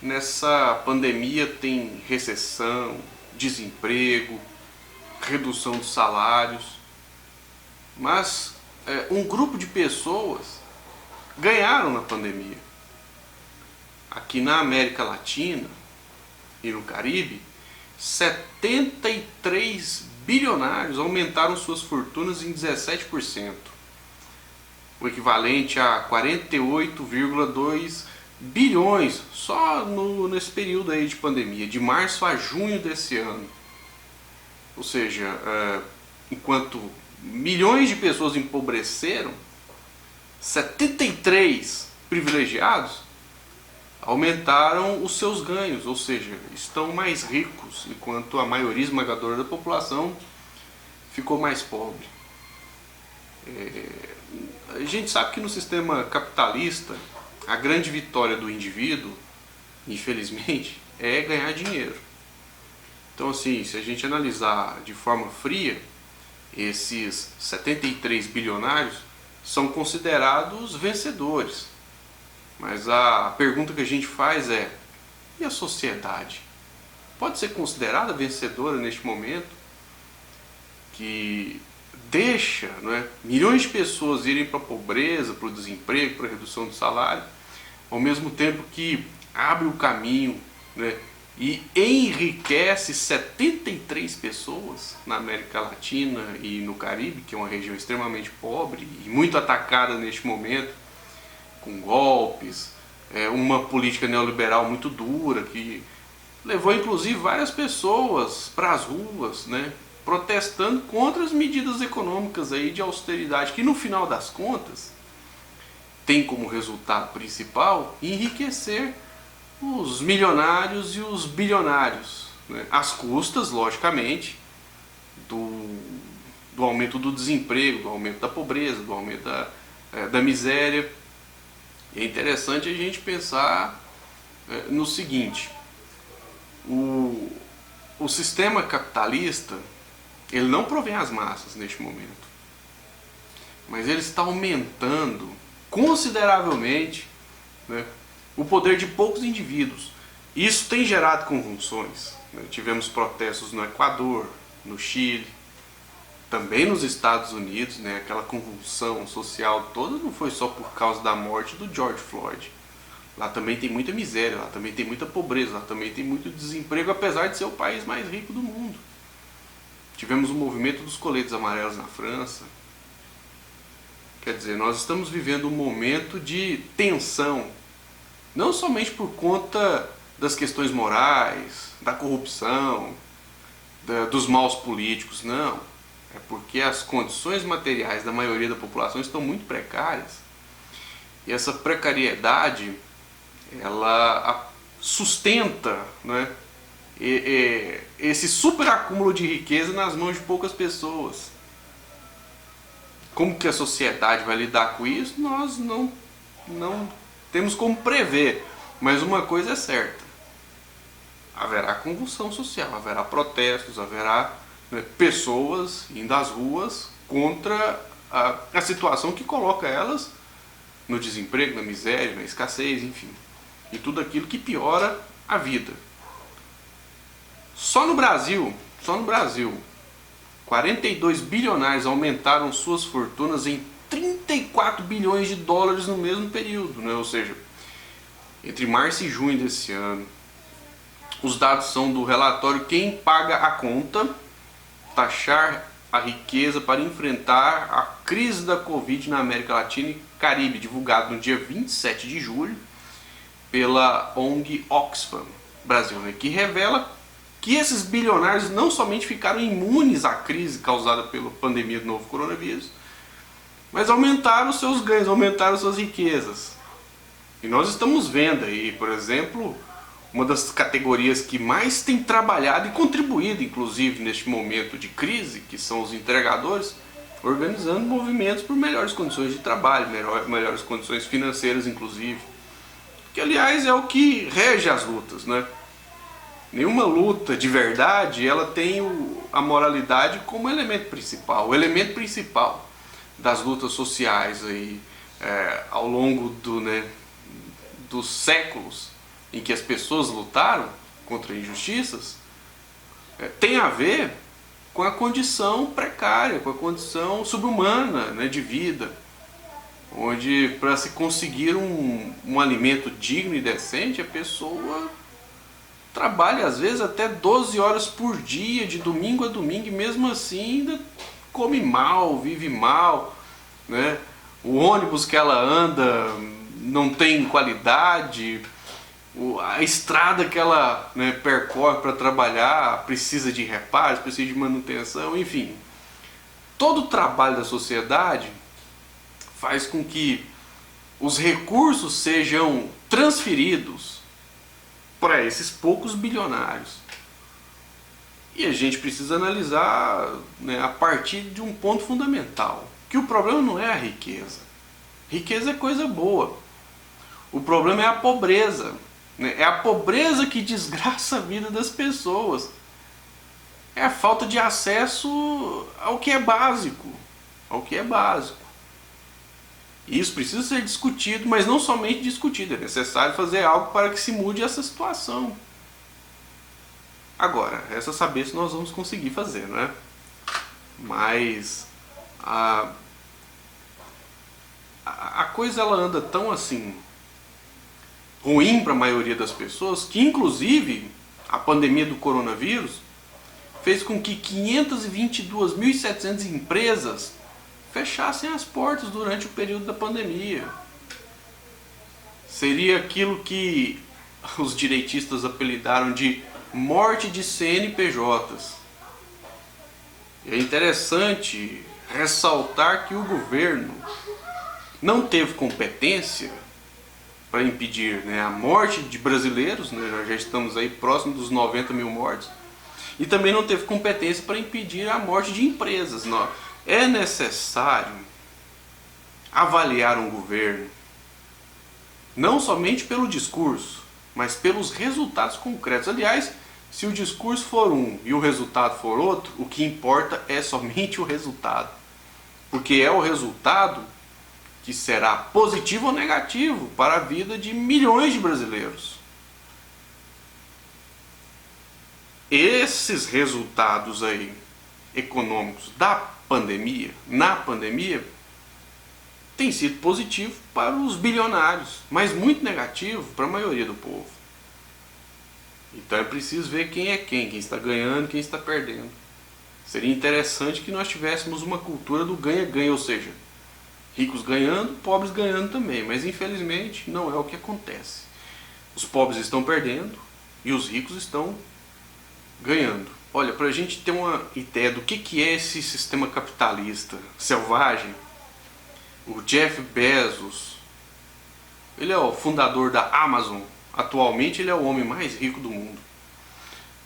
nessa pandemia tem recessão, desemprego, redução dos salários, mas um grupo de pessoas ganharam na pandemia. Aqui na América Latina e no Caribe, 73 bilionários aumentaram suas fortunas em 17%, o equivalente a 48,2 bilhões só nesse período aí de pandemia, de março a junho desse ano. Ou seja, enquanto milhões de pessoas empobreceram, 73 privilegiados aumentaram os seus ganhos, ou seja, estão mais ricos, enquanto a maioria esmagadora da população ficou mais pobre. A gente sabe que no sistema capitalista, a grande vitória do indivíduo, infelizmente, é ganhar dinheiro. Então, assim, se a gente analisar de forma fria, esses 73 bilionários são considerados vencedores. Mas a pergunta que a gente faz é: e a sociedade? Pode ser considerada vencedora neste momento? Que deixa, milhões de pessoas irem para a pobreza, para o desemprego, para a redução do salário, ao mesmo tempo que abre o caminho, e enriquece 73 pessoas na América Latina e no Caribe, que é uma região extremamente pobre e muito atacada neste momento, com golpes, uma política neoliberal muito dura, que levou inclusive várias pessoas para as ruas, protestando contra as medidas econômicas aí de austeridade, que no final das contas tem como resultado principal enriquecer os milionários e os bilionários, às custas, logicamente, do aumento do desemprego, do aumento da pobreza, do aumento da miséria. É interessante a gente pensar no seguinte: o sistema capitalista, ele não provém às massas neste momento, mas ele está aumentando consideravelmente o poder de poucos indivíduos. Isso tem gerado convulsões. Tivemos protestos no Equador, no Chile, também nos Estados Unidos, aquela convulsão social toda não foi só por causa da morte do George Floyd. Lá também tem muita miséria, lá também tem muita pobreza, lá também tem muito desemprego, apesar de ser o país mais rico do mundo. Tivemos o movimento dos coletes amarelos na França. Quer dizer, nós estamos vivendo um momento de tensão, não somente por conta das questões morais, da corrupção, dos maus políticos, não. É porque as condições materiais da maioria da população estão muito precárias. E essa precariedade, ela sustenta esse superacúmulo de riqueza nas mãos de poucas pessoas. Como que a sociedade vai lidar com isso? Nós não temos como prever. Mas uma coisa é certa: haverá convulsão social, haverá protestos, haverá pessoas indo às ruas contra a situação que coloca elas no desemprego, na miséria, na escassez, enfim, e tudo aquilo que piora a vida. Só no Brasil, 42 bilionários aumentaram suas fortunas em 34 bilhões de dólares no mesmo período, ou seja, entre março e junho desse ano. Os dados são do relatório Quem Paga a Conta? Taxar a riqueza para enfrentar a crise da Covid na América Latina e Caribe, divulgado no dia 27 de julho pela ONG Oxfam Brasil, que revela que esses bilionários não somente ficaram imunes à crise causada pela pandemia do novo coronavírus, mas aumentaram seus ganhos, aumentaram suas riquezas. E nós estamos vendo aí, por exemplo, uma das categorias que mais tem trabalhado e contribuído, inclusive, neste momento de crise, que são os entregadores, organizando movimentos por melhores condições de trabalho, melhores condições financeiras, inclusive. Que, aliás, é o que rege as lutas, Nenhuma luta de verdade, ela tem a moralidade como elemento principal. O elemento principal das lutas sociais aí, ao longo dos séculos, em que as pessoas lutaram contra injustiças, tem a ver com a condição precária, com a condição subhumana, né, de vida, onde para se conseguir um alimento digno e decente, a pessoa trabalha às vezes até 12 horas por dia, de domingo a domingo, e mesmo assim ainda come mal, vive mal, né? O ônibus que ela anda não tem qualidade, a estrada que ela, né, percorre para trabalhar precisa de reparos, precisa de manutenção, enfim. Todo o trabalho da sociedade faz com que os recursos sejam transferidos para esses poucos bilionários. E a gente precisa analisar, né, a partir de um ponto fundamental, que o problema não é a riqueza. Riqueza é coisa boa. O problema é a pobreza. É a pobreza que desgraça a vida das pessoas. É a falta de acesso ao que é básico. Ao que é básico. Isso precisa ser discutido, mas não somente discutido. É necessário fazer algo para que se mude essa situação. Agora, resta saber se nós vamos conseguir fazer, não é? Mas a coisa ela anda tão assim ruim para a maioria das pessoas, que inclusive a pandemia do coronavírus fez com que 522.700 empresas fechassem as portas durante o período da pandemia. Seria aquilo que os direitistas apelidaram de morte de CNPJs. É interessante ressaltar que o governo não teve competência para impedir, né, a morte de brasileiros, né, nós já estamos aí próximo dos 90 mil mortos, e também não teve competência para impedir a morte de empresas. Não. É necessário avaliar um governo não somente pelo discurso, mas pelos resultados concretos. Aliás, se o discurso for um e o resultado for outro, o que importa é somente o resultado, porque é o resultado que será positivo ou negativo para a vida de milhões de brasileiros. Esses resultados aí econômicos da pandemia, na pandemia, tem sido positivo para os bilionários, mas muito negativo para a maioria do povo. Então é preciso ver quem é quem está ganhando, quem está perdendo. Seria interessante que nós tivéssemos uma cultura do ganha-ganha, ou seja, ricos ganhando, pobres ganhando também, mas infelizmente não é o que acontece. Os pobres estão perdendo e os ricos estão ganhando. Olha, para a gente ter uma ideia do que é esse sistema capitalista selvagem, o Jeff Bezos, ele é o fundador da Amazon. Atualmente ele é o homem mais rico do mundo.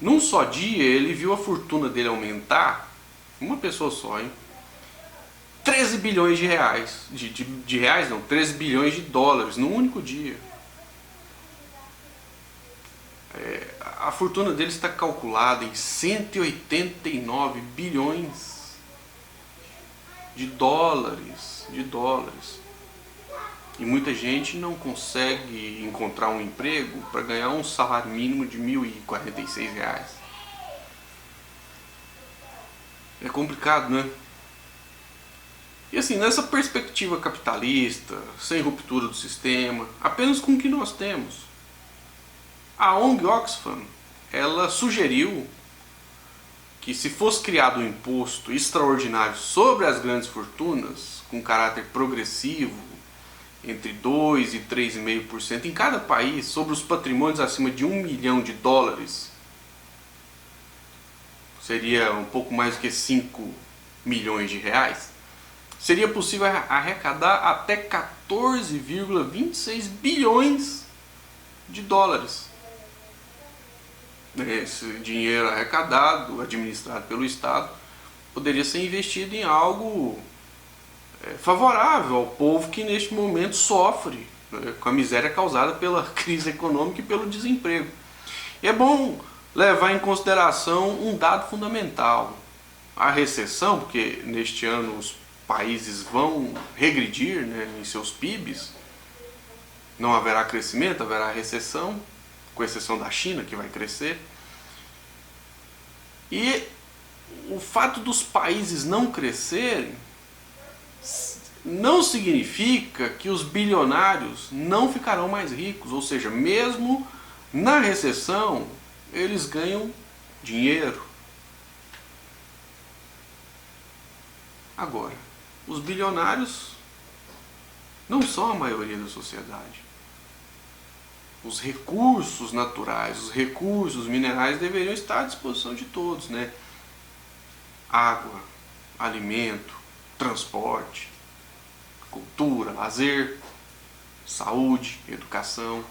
Num só dia ele viu a fortuna dele aumentar, uma pessoa só, hein? 13 bilhões de reais, de reais não, 13 bilhões de dólares num único dia. A fortuna dele está calculada em 189 bilhões de dólares, E muita gente não consegue encontrar um emprego para ganhar um salário mínimo de R$ 1.046. É complicado, né? E assim, nessa perspectiva capitalista, sem ruptura do sistema, apenas com o que nós temos, a ONG Oxfam, ela sugeriu que se fosse criado um imposto extraordinário sobre as grandes fortunas, com caráter progressivo, entre 2% e 3,5% em cada país, sobre os patrimônios acima de $1 milhão, seria um pouco mais do que 5 milhões de reais, seria possível arrecadar até 14,26 bilhões de dólares. Esse dinheiro arrecadado, administrado pelo Estado, poderia ser investido em algo favorável ao povo que neste momento sofre, né, com a miséria causada pela crise econômica e pelo desemprego. E é bom levar em consideração um dado fundamental. A recessão, porque neste ano os países vão regredir, né, em seus PIBs, não haverá crescimento, haverá recessão. com exceção da China, que vai crescer. E o fato dos países não crescerem não significa que os bilionários não ficarão mais ricos, ou seja, mesmo na recessão eles ganham dinheiro. Agora, os bilionários não são a maioria da sociedade. Os recursos naturais, os recursos minerais deveriam estar à disposição de todos, né? Água, alimento, transporte, cultura, lazer, saúde, educação.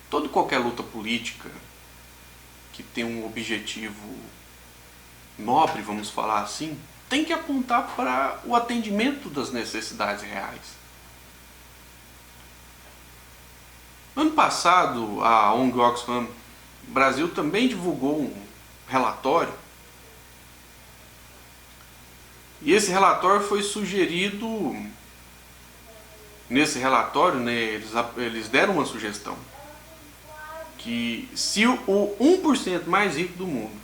Toda e qualquer luta política que tem um objetivo nobre, vamos falar assim, tem que apontar para o atendimento das necessidades reais. Ano passado, a ONG Oxfam Brasil também divulgou um relatório. E esse relatório foi sugerido. Nesse relatório, né, eles deram uma sugestão que se o 1% mais rico do mundo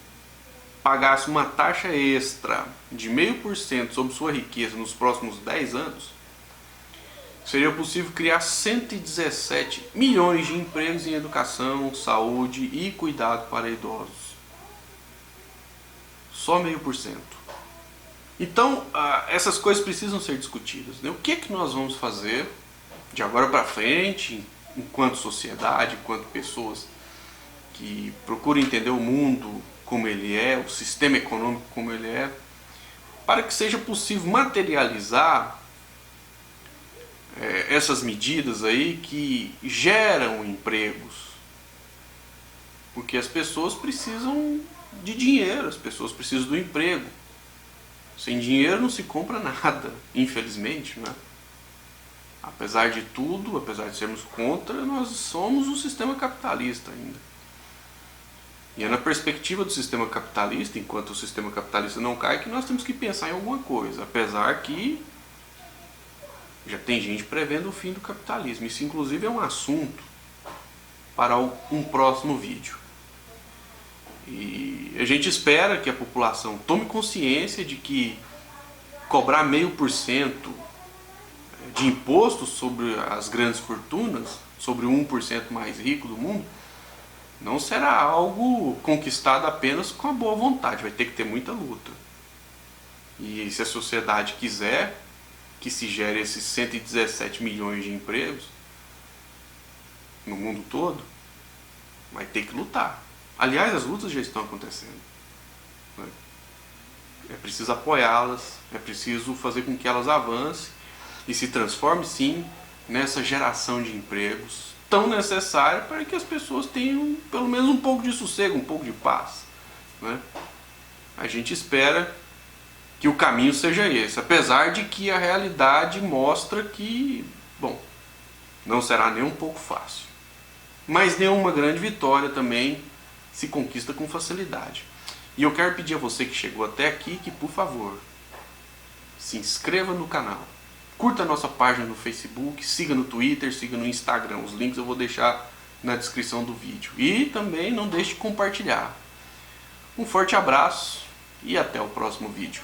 pagasse uma taxa extra de 0,5% sobre sua riqueza nos próximos 10 anos, seria possível criar 117 milhões de empregos em educação, saúde e cuidado para idosos. Só 0,5%. Então, essas coisas precisam ser discutidas, né? O que é que nós vamos fazer de agora para frente, enquanto sociedade, enquanto pessoas que procuram entender o mundo como ele é, o sistema econômico como ele é, para que seja possível materializar essas medidas aí que geram empregos. Porque as pessoas precisam de dinheiro, as pessoas precisam do emprego. Sem dinheiro não se compra nada, infelizmente, né? Apesar de tudo, apesar de sermos contra, nós somos um sistema capitalista ainda. E é na perspectiva do sistema capitalista, enquanto o sistema capitalista não cai, que nós temos que pensar em alguma coisa. Apesar que já tem gente prevendo o fim do capitalismo. Isso inclusive é um assunto para um próximo vídeo. E a gente espera que a população tome consciência de que cobrar 0,5% de imposto sobre as grandes fortunas, sobre o 1% mais rico do mundo, não será algo conquistado apenas com a boa vontade, vai ter que ter muita luta. E se a sociedade quiser que se gere esses 117 milhões de empregos no mundo todo, vai ter que lutar. Aliás, as lutas já estão acontecendo. É preciso apoiá-las, é preciso fazer com que elas avancem e se transformem, sim, nessa geração de empregos tão necessária para que as pessoas tenham pelo menos um pouco de sossego, um pouco de paz, né? A gente espera que o caminho seja esse, apesar de que a realidade mostra que, bom, não será nem um pouco fácil. Mas nenhuma grande vitória também se conquista com facilidade. E eu quero pedir a você que chegou até aqui que, por favor, se inscreva no canal, curta a nossa página no Facebook, siga no Twitter, siga no Instagram. Os links eu vou deixar na descrição do vídeo. E também não deixe de compartilhar. Um forte abraço e até o próximo vídeo.